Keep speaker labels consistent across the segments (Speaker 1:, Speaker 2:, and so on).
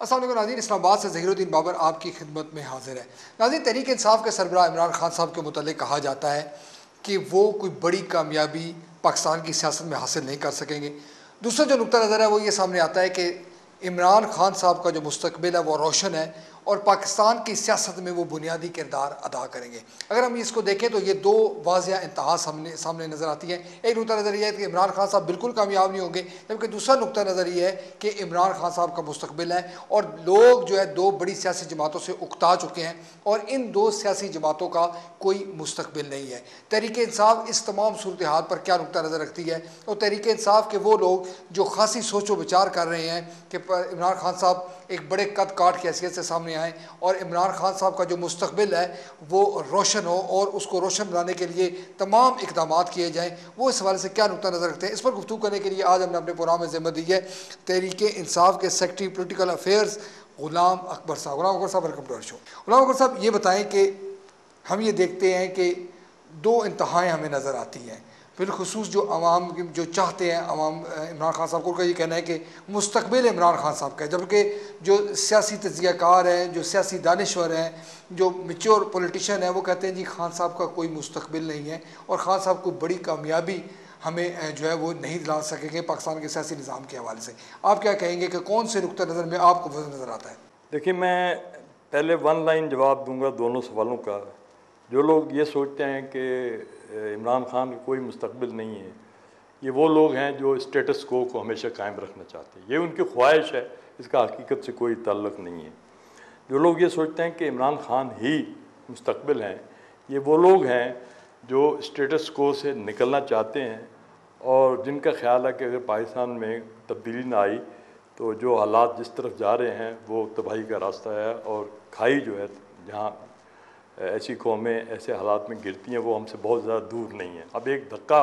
Speaker 1: السلام علیکم ناظرین، اسلام آباد سے ظہیر الدین بابر آپ کی خدمت میں حاضر ہے۔ ناظرین، تحریک انصاف کے سربراہ عمران خان صاحب کے متعلق کہا جاتا ہے کہ وہ کوئی بڑی کامیابی پاکستان کی سیاست میں حاصل نہیں کر سکیں گے۔ دوسرا جو نقطہ نظر ہے وہ یہ سامنے آتا ہے کہ عمران خان صاحب کا جو مستقبل ہے وہ روشن ہے اور پاکستان کی سیاست میں وہ بنیادی کردار ادا کریں گے۔ اگر ہم اس کو دیکھیں تو یہ دو واضح انتہا سامنے نظر آتی ہیں۔ ایک نقطہ نظر یہ ہے کہ عمران خان صاحب بالکل کامیاب نہیں ہوں گے، جبکہ دوسرا نقطہ نظر یہ ہے کہ عمران خان صاحب کا مستقبل ہے اور لوگ جو ہے دو بڑی سیاسی جماعتوں سے اکتا چکے ہیں اور ان دو سیاسی جماعتوں کا کوئی مستقبل نہیں ہے۔ تحریک انصاف اس تمام صورتحال پر کیا نقطہ نظر رکھتی ہے؟ اور تحریک انصاف کے وہ لوگ جو خاصی سوچ و بچار کر رہے ہیں کہ عمران خان صاحب ایک بڑے قد کاٹ کی حیثیت سے سامنے آئیں اور عمران خان صاحب کا جو مستقبل ہے وہ روشن ہو اور اس کو روشن بنانے کے لیے تمام اقدامات کیے جائیں، وہ اس حوالے سے کیا نقطہ نظر رکھتے ہیں؟ اس پر گفتگو کرنے کے لیے آج ہم نے اپنے پروگرام میں ذمہ دی ہے تحریک انصاف کے سیکرٹری پولیٹیکل افیئرز غلام اکبر صاحب۔ غلام اکبر صاحب، ویلکم ٹو آور شو۔ غلام اکبر صاحب، یہ بتائیں کہ ہم یہ دیکھتے ہیں کہ دو انتہائیں ہمیں نظر آتی ہیں، بالخصوص جو عوام جو چاہتے ہیں عوام عمران خان صاحب کو، یہ کہنا ہے کہ مستقبل عمران خان صاحب کا ہے، جبکہ جو سیاسی تجزیہ کار ہیں، جو سیاسی دانشور ہیں، جو میچور پولیٹیشین ہیں، وہ کہتے ہیں جی خان صاحب کا کوئی مستقبل نہیں ہے اور خان صاحب کو بڑی کامیابی ہمیں جو ہے وہ نہیں دلا سکیں گے پاکستان کے سیاسی نظام کے حوالے سے۔ آپ کیا کہیں گے کہ کون سے نقطہ نظر میں آپ کو وزن نظر آتا ہے؟
Speaker 2: دیکھیے، میں پہلے ون لائن جواب دوں گا دونوں سوالوں کا۔ جو لوگ یہ سوچتے ہیں کہ عمران خان کا کوئی مستقبل نہیں ہے، یہ وہ لوگ ہیں جو اسٹیٹس کو ہمیشہ قائم رکھنا چاہتے ہیں۔ یہ ان کی خواہش ہے، اس کا حقیقت سے کوئی تعلق نہیں ہے۔ جو لوگ یہ سوچتے ہیں کہ عمران خان ہی مستقبل ہیں، یہ وہ لوگ ہیں جو اسٹیٹس کو سے نکلنا چاہتے ہیں اور جن کا خیال ہے کہ اگر پاکستان میں تبدیلی نہ آئی تو جو حالات جس طرف جا رہے ہیں وہ تباہی کا راستہ ہے، اور کھائی جو ہے جہاں ایسی قومیں ایسے حالات میں گرتی ہیں وہ ہم سے بہت زیادہ دور نہیں ہیں۔ اب ایک دھکا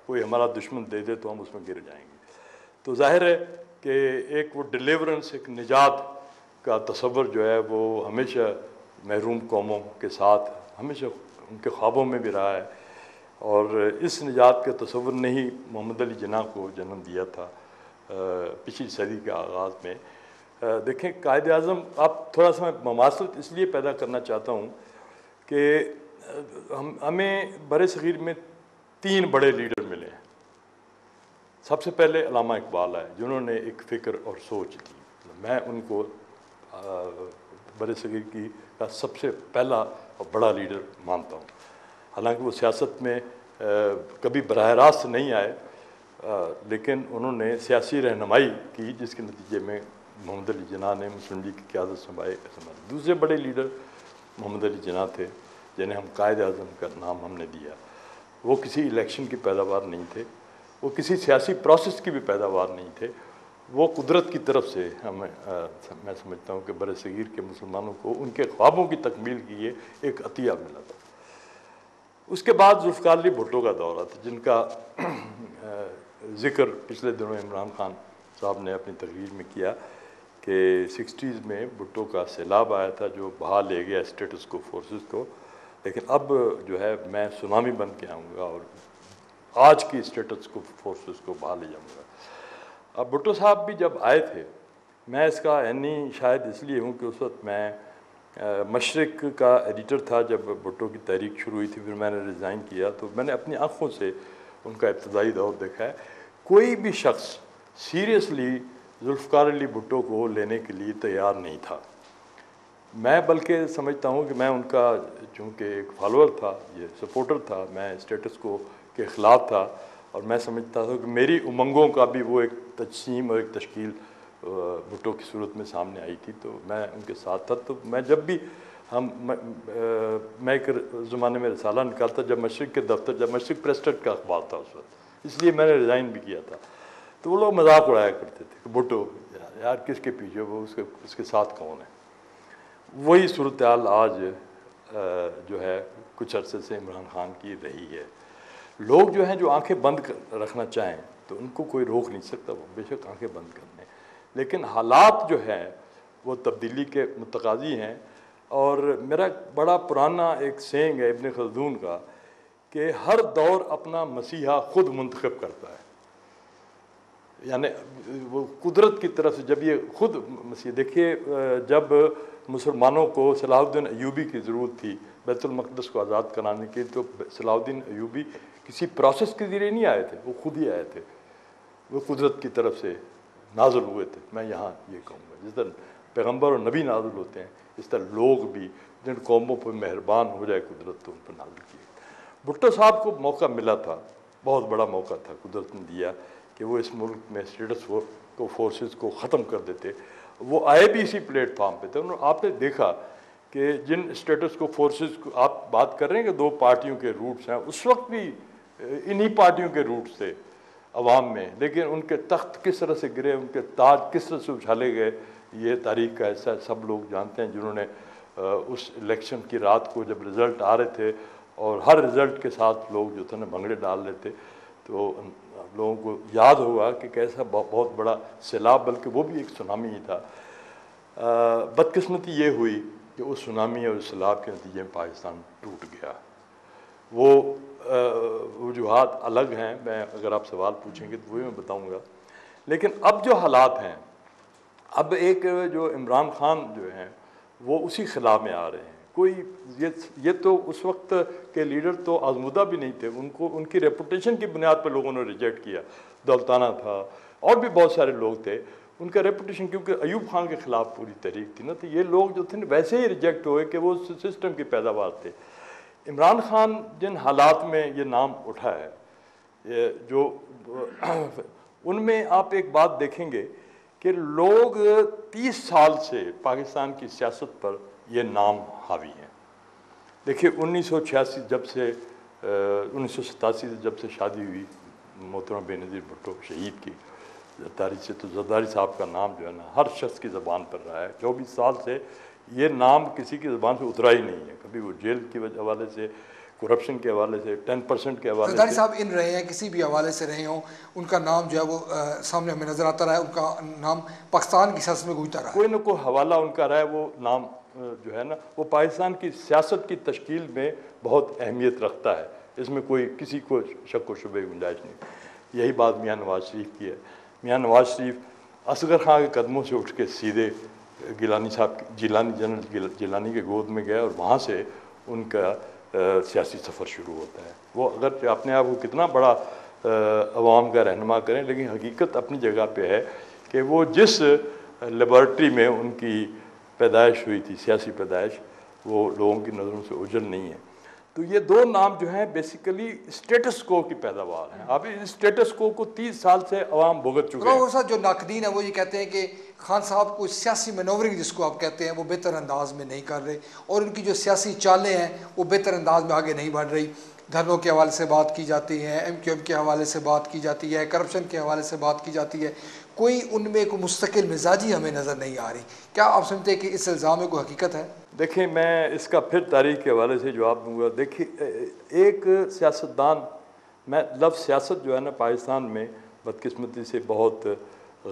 Speaker 2: کوئی ہمارا دشمن دے دے تو ہم اس میں گر جائیں گے۔ تو ظاہر ہے کہ ایک وہ ڈیلیورنس، ایک نجات کا تصور جو ہے وہ ہمیشہ محروم قوموں کے ساتھ ہمیشہ ان کے خوابوں میں بھی رہا ہے، اور اس نجات کے تصور نے ہی محمد علی جناح کو جنم دیا تھا پچھلی صدی کے آغاز میں۔ دیکھیں، قائد اعظم، آپ تھوڑا سا میں مماثلت اس لیے پیدا کرنا چاہتا ہوں کہ ہمیں برِ صغیر میں تین بڑے لیڈر ملے ہیں۔ سب سے پہلے علامہ اقبال آئے جنہوں نے ایک فکر اور سوچ دی، میں ان کو برِ صغیر کی کا سب سے پہلا اور بڑا لیڈر مانتا ہوں۔ حالانکہ وہ سیاست میں کبھی براہ راست نہیں آئے، لیکن انہوں نے سیاسی رہنمائی کی جس کے نتیجے میں محمد علی جناح نے مسلم لیگ کی قیادت سنبھالی۔ دوسرے بڑے لیڈر محمد علی جناح تھے جنہیں ہم قائد اعظم کا نام ہم نے دیا۔ وہ کسی الیکشن کی پیداوار نہیں تھے، وہ کسی سیاسی پروسیس کی بھی پیداوار نہیں تھے، وہ قدرت کی طرف سے میں سمجھتا ہوں کہ برِ صغیر کے مسلمانوں کو ان کے خوابوں کی تکمیل کی یہ ایک عطیہ ملا تھا۔ اس کے بعد ذوالفقار علی بھٹو کا دور تھا، جن کا ذکر پچھلے دنوں عمران خان صاحب نے اپنی تقریر میں کیا کہ 60s میں بھٹو کا سیلاب آیا تھا جو بہا لے گیا اسٹیٹس کو فورسز کو، لیکن اب جو ہے میں سونامی بن کے آؤں گا اور آج کی اسٹیٹس کو فورسز کو بہا لے جاؤں گا۔ اب بھٹو صاحب بھی جب آئے تھے، میں اس کا عینی شاید اس لیے ہوں کہ اس وقت میں مشرق کا ایڈیٹر تھا جب بھٹو کی تحریک شروع ہوئی تھی، پھر میں نے ریزائن کیا تو میں نے اپنی آنکھوں سے ان کا ابتدائی دور دیکھا ہے۔ کوئی بھی شخص سیریسلی ذوالفقار علی بھٹو کو لینے کے لیے تیار نہیں تھا۔ میں بلکہ سمجھتا ہوں کہ میں ان کا چونکہ ایک فالوور تھا، یہ سپورٹر تھا، میں اسٹیٹس کو کے خلاف تھا، اور میں سمجھتا تھا کہ میری امنگوں کا بھی وہ ایک تجسیم اور ایک تشکیل بھٹو کی صورت میں سامنے آئی تھی، تو میں ان کے ساتھ تھا۔ تو میں جب بھی میں ایک زمانے میں رسالہ نکالتا جب مشرق کے دفتر، جب مشرق پریس ٹرسٹ کا اخبار تھا اس وقت، اس لیے میں نے ریزائن بھی کیا تھا، تو وہ لوگ مذاق اڑایا کرتے تھے کہ بھٹو یار کس کے پیچھے، وہ اس کے ساتھ کون ہے۔ وہی صورتحال آج جو ہے کچھ عرصے سے عمران خان کی رہی ہے۔ لوگ جو ہیں جو آنکھیں بند رکھنا چاہیں تو ان کو کوئی روک نہیں سکتا، وہ بے شک آنکھیں بند کر لیں، لیکن حالات جو ہیں وہ تبدیلی کے متقاضی ہیں۔ اور میرا بڑا پرانا ایک سینگ ہے ابن خلدون کا کہ ہر دور اپنا مسیحا خود منتخب کرتا ہے۔ یعنی وہ قدرت کی طرف سے جب یہ خود مسیح دیکھیے جب مسلمانوں کو صلاح الدین ایوبی کی ضرورت تھی بیت المقدس کو آزاد کرانے کے تو صلاح الدین ایوبی کسی پروسیس کے ذریعے نہیں آئے تھے، وہ خود ہی آئے تھے، وہ قدرت کی طرف سے نازل ہوئے تھے۔ میں یہاں یہ کہوں گا جس طرح پیغمبر اور نبی نازل ہوتے ہیں اس طرح لوگ بھی جن قوموں پر مہربان ہو جائے قدرت تو ان پر نازل کیے۔ بھٹو صاحب کو موقع ملا تھا، بہت بڑا موقع تھا قدرت نے دیا کہ وہ اس ملک میں اسٹیٹس کو فورسز کو ختم کر دیتے۔ وہ آئے بھی اسی پلیٹ فارم پہ تھے۔ آپ نے دیکھا کہ جن اسٹیٹس کو فورسز کو آپ بات کر رہے ہیں کہ دو پارٹیوں کے روٹس ہیں، اس وقت بھی انہی پارٹیوں کے روٹس تھے عوام میں، لیکن ان کے تخت کس طرح سے گرے، ان کے تاج کس طرح سے اچھالے گئے، یہ تاریخ کا حصہ سب لوگ جانتے ہیں جنہوں نے اس الیکشن کی رات کو جب رزلٹ آ رہے تھے اور ہر رزلٹ کے ساتھ لوگ جو تھے نا بھنگڑے ڈال رہے تھے، تو لوگوں کو یاد ہوگا کہ کیسا بہت بڑا سیلاب، بلکہ وہ بھی ایک سونامی ہی تھا۔ بدقسمتی یہ ہوئی کہ اس سونامی اور سیلاب کے نتیجے میں پاکستان ٹوٹ گیا۔ وہ وجوہات الگ ہیں، میں اگر آپ سوال پوچھیں گے تو وہی میں بتاؤں گا، لیکن اب جو حالات ہیں، اب ایک جو عمران خان جو ہیں وہ اسی خلا میں آ رہے ہیں۔ کوئی یہ تو اس وقت کے لیڈر تو آزمودہ بھی نہیں تھے، ان کی ریپوٹیشن کی بنیاد پر لوگوں نے ریجیکٹ کیا۔ دولتانہ تھا اور بھی بہت سارے لوگ تھے، ان کا ریپوٹیشن کیونکہ ایوب خان کے خلاف پوری تحریک تھی نا، تو یہ لوگ جو تھے نا ویسے ہی ریجیکٹ ہوئے کہ وہ سسٹم کی پیداوار تھے۔ عمران خان جن حالات میں یہ نام اٹھا ہے جو ان میں آپ ایک بات دیکھیں گے کہ لوگ 30 سال سے پاکستان کی سیاست پر یہ نام حاوی ہیں۔ دیکھیے 1986 جب سے 1987 سے جب سے شادی ہوئی محترم بے نظیر بھٹو شہید کی زرداری سے، تو زرداری صاحب کا نام جو ہے نا ہر شخص کی زبان پر رہا ہے۔ 24 سال سے یہ نام کسی کی زبان سے اترا ہی نہیں ہے، کبھی وہ جیل کے حوالے سے، کرپشن کے حوالے سے، 10% کے حوالے سے۔
Speaker 1: زرداری صاحب ان رہے ہیں، کسی بھی حوالے سے رہے ہوں، ان کا نام جو ہے وہ سامنے ہمیں نظر آتا رہا ہے، ان کا نام پاکستان کی سیاست میں گونجتا رہا ہے۔
Speaker 2: کوئی نہ کوئی حوالہ ان کا رہا ہے، وہ نام جو ہے نا وہ پاکستان کی سیاست کی تشکیل میں بہت اہمیت رکھتا ہے، اس میں کوئی کسی کو شک و شبہ گنجائش نہیں۔ یہی بات میاں نواز شریف کی ہے۔ میاں نواز شریف اصغر خان کے قدموں سے اٹھ کے سیدھے گیلانی صاحب جنرل گیلانی کے گود میں گئے اور وہاں سے ان کا سیاسی سفر شروع ہوتا ہے۔ وہ اگر اپنے آپ کو کتنا بڑا عوام کا رہنما کریں، لیکن حقیقت اپنی جگہ پہ ہے کہ وہ جس لیبارٹری میں ان کی پیدائش ہوئی تھی، سیاسی پیدائش، وہ لوگوں کی نظروں سے اوجھل نہیں ہے۔ تو یہ دو نام جو ہیں بیسیکلی اسٹیٹس کو کی پیداوار ہیں۔ اب اس اسٹیٹس کو 30 سال سے عوام بھگت چکے ہیں۔
Speaker 1: جو ناقدین ہیں وہ یہ کہتے ہیں کہ خان صاحب کو سیاسی مینورنگ جس کو آپ کہتے ہیں وہ بہتر انداز میں نہیں کر رہے، اور ان کی جو سیاسی چالیں ہیں وہ بہتر انداز میں آگے نہیں بڑھ رہی۔ دھرنوں کے حوالے سے بات کی جاتی ہے، MQM کے حوالے سے بات کی جاتی ہے، کرپشن کے حوالے سے بات کی جاتی ہے، کوئی ان میں کوئی مستقل مزاجی ہمیں نظر نہیں آ رہی۔ کیا آپ سمجھتے ہیں کہ اس الزام میں کوئی حقیقت ہے؟
Speaker 2: دیکھیں میں اس کا پھر تاریخ کے حوالے سے جواب دوں گا۔ دیکھیے ایک سیاستدان، میں لفظ سیاست جو ہے نا پاکستان میں بدقسمتی سے بہت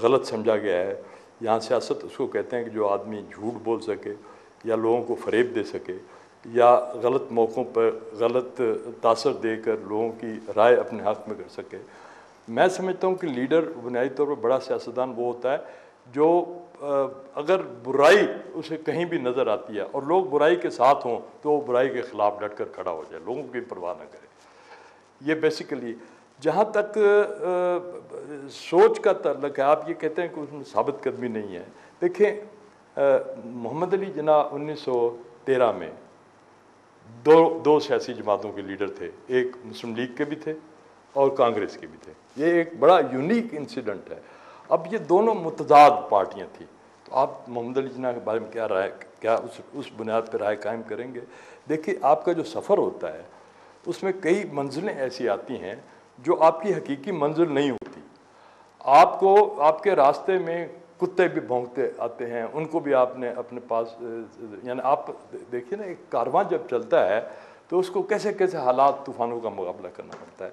Speaker 2: غلط سمجھا گیا ہے۔ یہاں سیاست اس کو کہتے ہیں کہ جو آدمی جھوٹ بول سکے یا لوگوں کو فریب دے سکے یا غلط موقعوں پر غلط تاثر دے کر لوگوں کی رائے اپنے حق میں کر سکے۔ میں سمجھتا ہوں کہ لیڈر بنیادی طور پر بڑا سیاستدان وہ ہوتا ہے جو اگر برائی اسے کہیں بھی نظر آتی ہے اور لوگ برائی کے ساتھ ہوں تو وہ برائی کے خلاف ڈٹ کر کھڑا ہو جائے، لوگوں کی پرواہ نہ کرے۔ یہ بیسیکلی جہاں تک سوچ کا تعلق ہے، آپ یہ کہتے ہیں کہ اس میں ثابت قدمی نہیں ہے۔ دیکھیں محمد علی جناح 1913 میں دو سیاسی جماعتوں کے لیڈر تھے، ایک مسلم لیگ کے بھی تھے اور کانگریس کے بھی تھے۔ یہ ایک بڑا یونیک انسیڈنٹ ہے۔ اب یہ دونوں متضاد پارٹیاں تھیں، تو آپ محمد علی جناح کے بارے میں کیا اس بنیاد پہ رائے قائم کریں گے؟ دیکھیے آپ کا جو سفر ہوتا ہے اس میں کئی منزلیں ایسی آتی ہیں جو آپ کی حقیقی منزل نہیں ہوتی۔ آپ کو آپ کے راستے میں کتے بھی بھونکتے آتے ہیں، ان کو بھی آپ نے اپنے پاس، یعنی آپ دیکھیے نا ایک کارواں جب چلتا ہے تو اس کو کیسے کیسے حالات طوفانوں کا مقابلہ کرنا پڑتا ہے۔